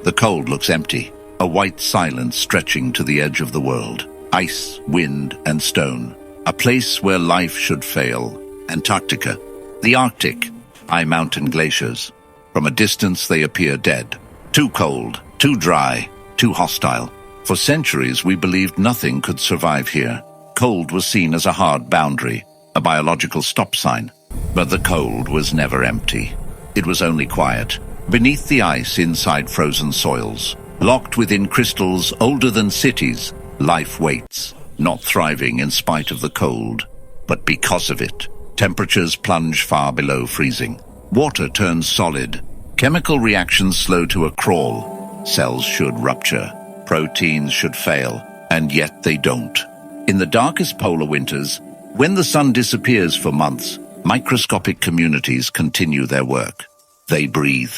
The cold looks empty, a white silence stretching to the edge of the world. Ice, wind, and stone. A place where life should fail. Antarctica. The Arctic. High mountain glaciers. From a distance they appear dead. Too cold, too dry, too hostile. For centuries we believed nothing could survive here. Cold was seen as a hard boundary, a biological stop sign. But the cold was never empty. It was only quiet. Beneath the ice inside frozen soils, locked within crystals older than cities, life waits, not thriving in spite of the cold, but because of it. Temperatures plunge far below freezing. Water turns solid. Chemical reactions slow to a crawl. Cells should rupture. Proteins should fail. And yet they don't. In the darkest polar winters, when the sun disappears for months, microscopic communities continue their work. They breathe.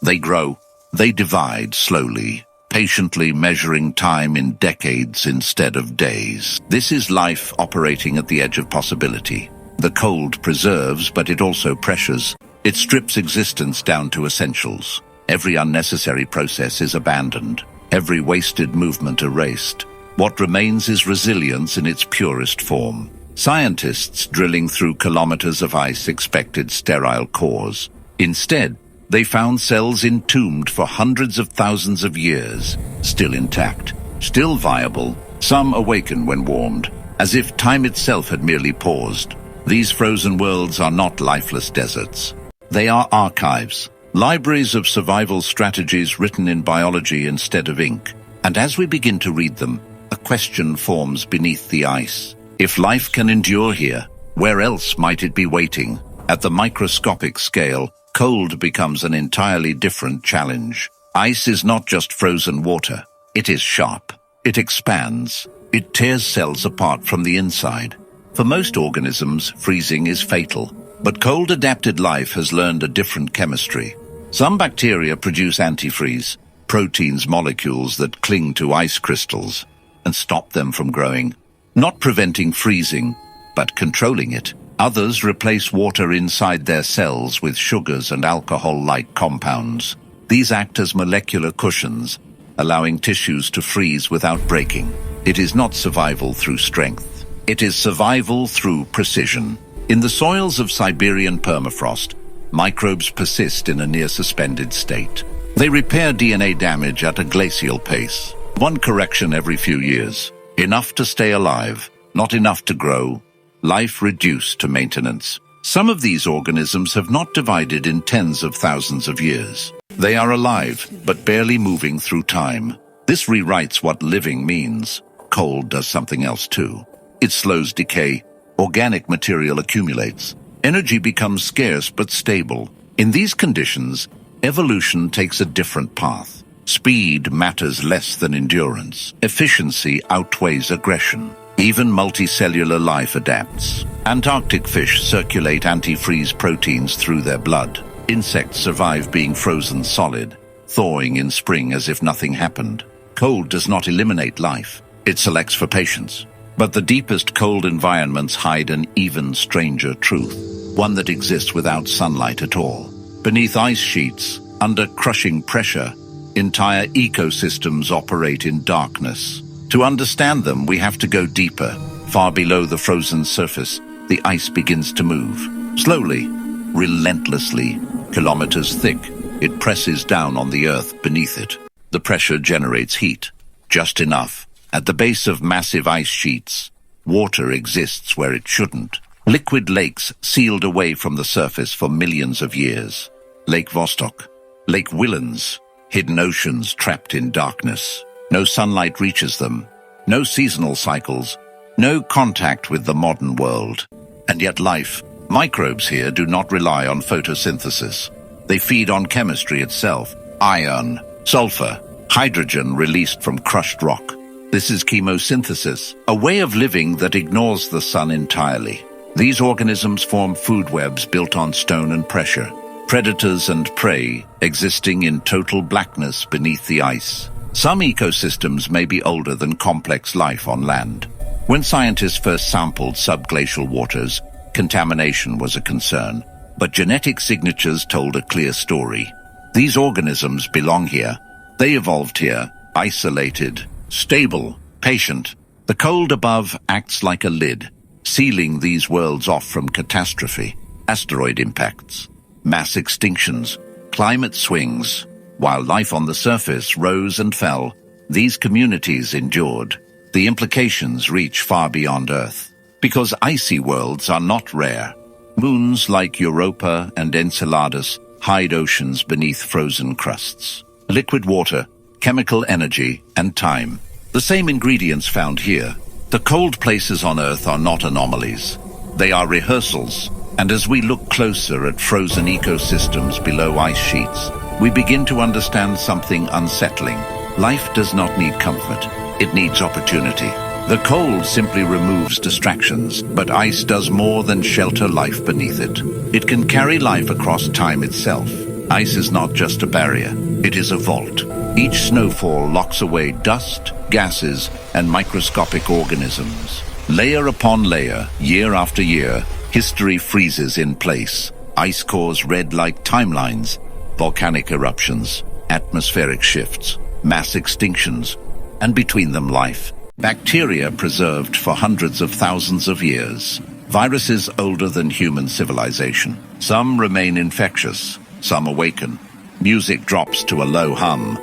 They grow. They divide slowly, patiently measuring time in decades instead of days. This is life operating at the edge of possibility. The cold preserves, but it also pressures. It strips existence down to essentials. Every unnecessary process is abandoned. Every wasted movement erased. What remains is resilience in its purest form. Scientists drilling through kilometers of ice expected sterile cores. Instead, they found cells entombed for hundreds of thousands of years, still intact, still viable. Some awaken when warmed, as if time itself had merely paused. These frozen worlds are not lifeless deserts. They are archives, libraries of survival strategies written in biology instead of ink. And as we begin to read them, a question forms beneath the ice. If life can endure here, where else might it be waiting? At the microscopic scale, cold becomes an entirely different challenge. Ice is not just frozen water. It is sharp. It expands. It tears cells apart from the inside. For most organisms, freezing is fatal. But cold-adapted life has learned a different chemistry. Some bacteria produce antifreeze, proteins molecules that cling to ice crystals and stop them from growing, not preventing freezing, but controlling it. Others replace water inside their cells with sugars and alcohol-like compounds. These act as molecular cushions, allowing tissues to freeze without breaking. It is not survival through strength. It is survival through precision. In the soils of Siberian permafrost, microbes persist in a near-suspended state. They repair DNA damage at a glacial pace. One correction every few years. Enough to stay alive, not enough to grow. Life reduced to maintenance. Some of these organisms have not divided in tens of thousands of years. They are alive, but barely moving through time. This rewrites what living means. Cold does something else too. It slows decay. Organic material accumulates. Energy becomes scarce but stable. In these conditions, evolution takes a different path. Speed matters less than endurance. Efficiency outweighs aggression. Even multicellular life adapts. Antarctic fish circulate antifreeze proteins through their blood. Insects survive being frozen solid, thawing in spring as if nothing happened. Cold does not eliminate life. It selects for patience. But the deepest cold environments hide an even stranger truth, one that exists without sunlight at all. Beneath ice sheets, under crushing pressure, entire ecosystems operate in darkness. To understand them, we have to go deeper. Far below the frozen surface, the ice begins to move. Slowly, relentlessly, kilometers thick, it presses down on the earth beneath it. The pressure generates heat, just enough. At the base of massive ice sheets, water exists where it shouldn't. Liquid lakes sealed away from the surface for millions of years. Lake Vostok, Lake Willans, hidden oceans trapped in darkness. No sunlight reaches them, no seasonal cycles, no contact with the modern world. And yet life, microbes here do not rely on photosynthesis. They feed on chemistry itself, iron, sulfur, hydrogen released from crushed rock. This is chemosynthesis, a way of living that ignores the sun entirely. These organisms form food webs built on stone and pressure, predators and prey existing in total blackness beneath the ice. Some ecosystems may be older than complex life on land. When scientists first sampled subglacial waters, contamination was a concern, but genetic signatures told a clear story. These organisms belong here, They evolved here, isolated, stable, patient. The cold above acts like a lid, sealing these worlds off from catastrophe, asteroid impacts, mass extinctions, climate swings. While life on the surface rose and fell, these communities endured. The implications reach far beyond Earth. Because icy worlds are not rare. Moons like Europa and Enceladus hide oceans beneath frozen crusts. Liquid water, chemical energy, and time. The same ingredients found here. The cold places on Earth are not anomalies. They are rehearsals. And as we look closer at frozen ecosystems below ice sheets, we begin to understand something unsettling. Life does not need comfort. It needs opportunity. The cold simply removes distractions, but ice does more than shelter life beneath it. It can carry life across time itself. Ice is not just a barrier, it is a vault. Each snowfall locks away dust, gases, and microscopic organisms. Layer upon layer, year after year, history freezes in place. Ice cores read like timelines, volcanic eruptions, atmospheric shifts, mass extinctions, and between them life. Bacteria preserved for hundreds of thousands of years. Viruses older than human civilization. Some remain infectious, some awaken. Music drops to a low hum.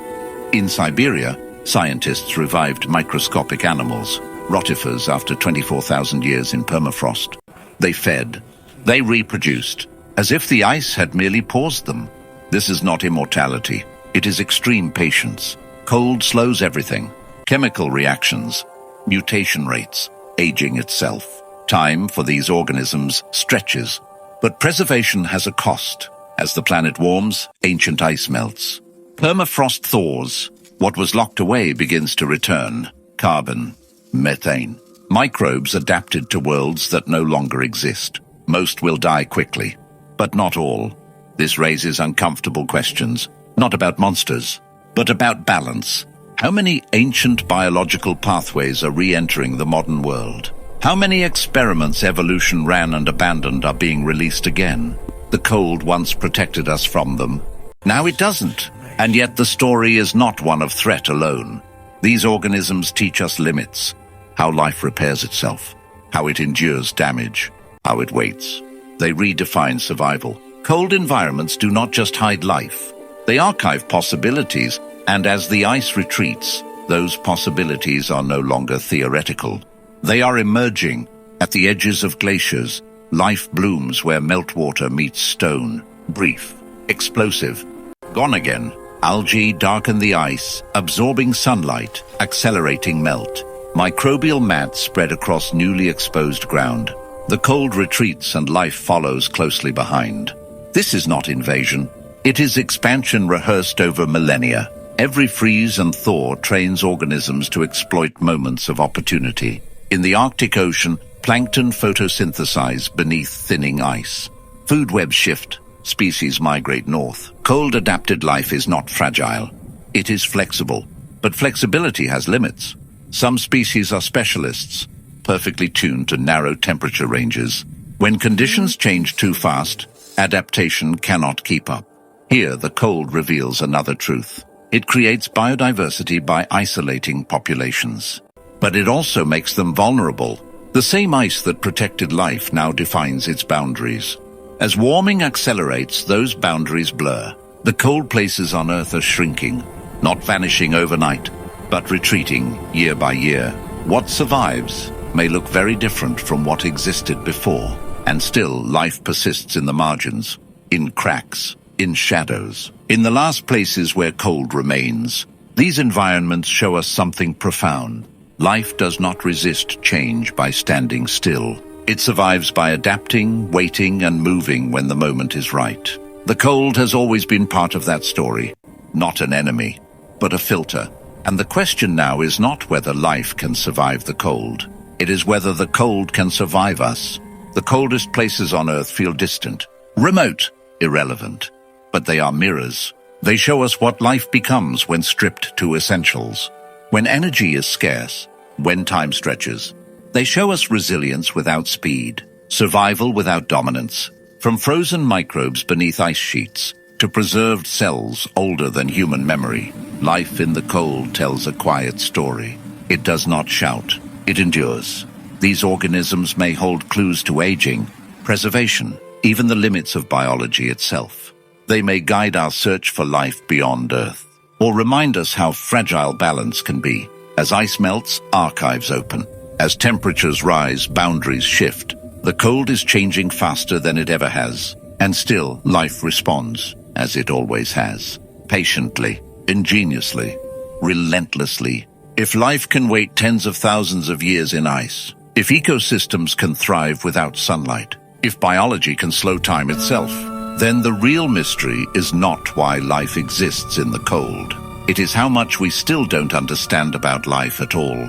In Siberia, scientists revived microscopic animals, rotifers after 24,000 years in permafrost. They fed. They reproduced, as if the ice had merely paused them. This is not immortality. It is extreme patience. Cold slows everything. Chemical reactions, mutation rates, aging itself. Time for these organisms stretches, but preservation has a cost. As the planet warms, ancient ice melts. Permafrost thaws. What was locked away begins to return. Carbon, methane. Microbes adapted to worlds that no longer exist. Most will die quickly, but not all. This raises uncomfortable questions, not about monsters, but about balance. How many ancient biological pathways are re-entering the modern world? How many experiments evolution ran and abandoned are being released again? The cold once protected us from them. Now it doesn't. And yet the story is not one of threat alone. These organisms teach us limits. How life repairs itself. How it endures damage. How it waits. They redefine survival. Cold environments do not just hide life. They archive possibilities. And as the ice retreats, those possibilities are no longer theoretical. They are emerging. At the edges of glaciers, life blooms where meltwater meets stone. Brief, explosive, gone again. Algae darken the ice, absorbing sunlight, accelerating melt. Microbial mats spread across newly exposed ground. The cold retreats and life follows closely behind. This is not invasion. It is expansion rehearsed over millennia. Every freeze and thaw trains organisms to exploit moments of opportunity. In the Arctic Ocean, plankton photosynthesize beneath thinning ice. Food webs shift, species migrate north. Cold-adapted life is not fragile. It is flexible, but flexibility has limits. Some species are specialists, perfectly tuned to narrow temperature ranges. When conditions change too fast, adaptation cannot keep up. Here, the cold reveals another truth. It creates biodiversity by isolating populations. But it also makes them vulnerable. The same ice that protected life now defines its boundaries. As warming accelerates, those boundaries blur. The cold places on Earth are shrinking, not vanishing overnight, but retreating year by year. What survives may look very different from what existed before, and still life persists in the margins, in cracks, in shadows. In the last places where cold remains, these environments show us something profound. Life does not resist change by standing still. It survives by adapting, waiting, and moving when the moment is right. The cold has always been part of that story, not an enemy, but a filter. And the question now is not whether life can survive the cold. It is whether the cold can survive us. The coldest places on Earth feel distant, remote, irrelevant. But they are mirrors. They show us what life becomes when stripped to essentials. When energy is scarce, when time stretches. They show us resilience without speed, survival without dominance. From frozen microbes beneath ice sheets to preserved cells older than human memory. Life in the cold tells a quiet story. It does not shout, it endures. These organisms may hold clues to aging, preservation, even the limits of biology itself. They may guide our search for life beyond Earth, or remind us how fragile balance can be. As ice melts, archives open. As temperatures rise, boundaries shift. The cold is changing faster than it ever has, and still life responds, as it always has. Patiently, ingeniously, relentlessly. If life can wait tens of thousands of years in ice, if ecosystems can thrive without sunlight, if biology can slow time itself, then the real mystery is not why life exists in the cold. It is how much we still don't understand about life at all.